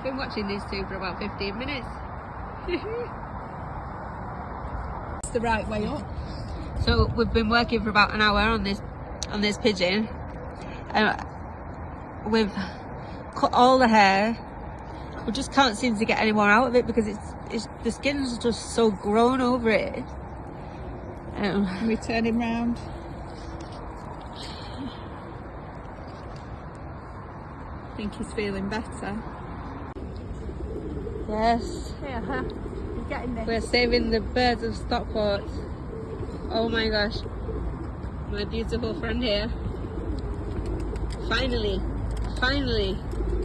Been watching these two for about 15 minutes. It's the right way up. So we've been working for about an hour on this pigeon. We've cut all the hair. We just can't seem to get any more out of it because it's the skin's just so grown over it. Can we turn him round? I think he's feeling better. Yes. Yeah, you're getting this. We're saving the birds of Stockport. Oh my gosh. My beautiful friend here. Finally.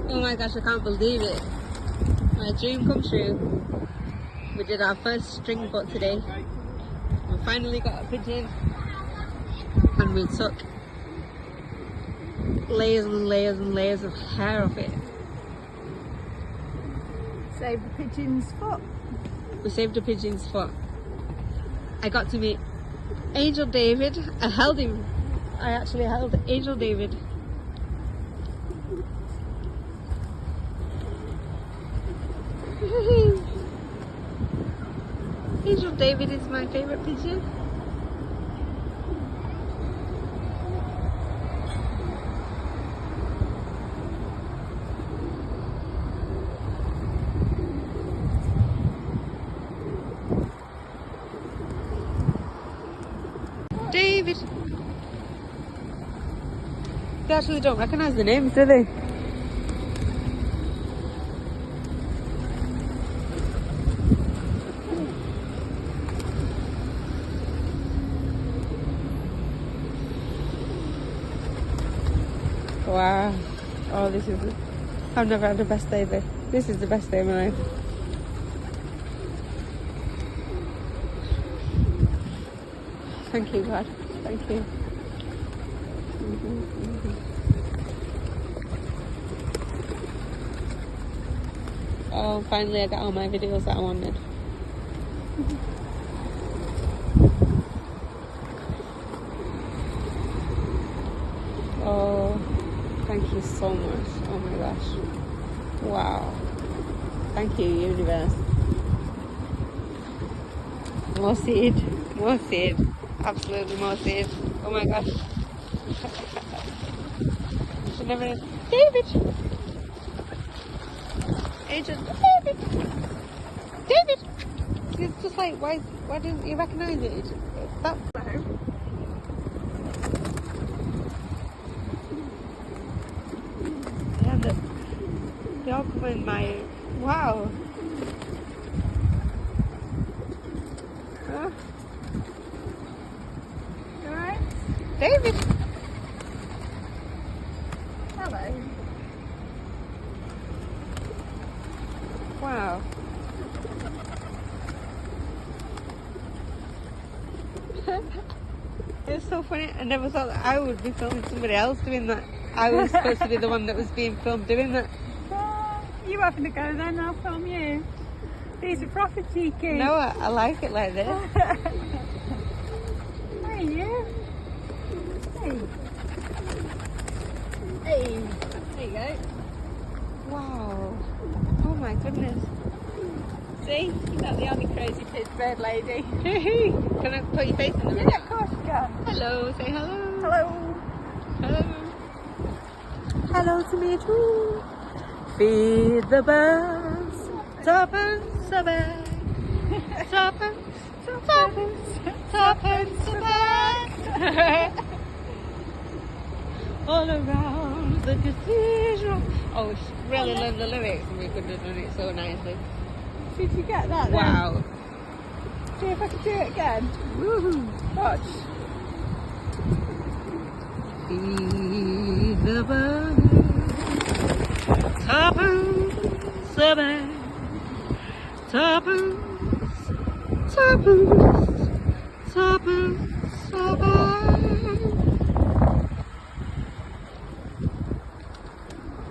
Oh my gosh, I can't believe it. My dream come true. We did our first string butt today. We finally got a pigeon. And we took layers and layers and layers of hair off it. Save the pigeon's foot. We saved a pigeon's foot. I got to meet Angel David. I held him. I actually held Angel David. Angel David is my favorite pigeon. David. They actually don't recognise the names, do they? Wow. Oh, this is... I've never had the best day there. This is the best day of my life. Thank you, God. Thank you. Oh, finally I got all my videos that I wanted. Oh, thank you so much. Oh my gosh. Wow. Thank you, universe. More seed. More seed. Absolutely more seed. Oh my gosh. I should never... David! Agent David! David! It's just like, why didn't you recognise it? It's that low. Yeah, the dog in my... Wow. Huh? Alright? David! Hello. Wow. It's so funny. I never thought that I would be filming somebody else doing that. I was supposed to be the one that was being filmed doing that. You having to go then, I'll film you. These are proper cheeky. No, I like it like this. Hey, you. Hey. Hey. There you go. Wow. Oh my goodness. See? You're not the only crazy bird lady. Can I put your face in the Yeah, of course you can. Hello, say hello. Hello. Hello. Hello to me too. Feed the birds. Tuppence a bag. Tuppence, tuppence a bag. All around the cathedral. Oh, we should really learn the lyrics and we could have done it so nicely. Did you get that then? Wow. See if I can do it again. Woohoo. Watch. Feed the birds. Tuppence a bag. Tuppence, tuppence, tuppence a bag.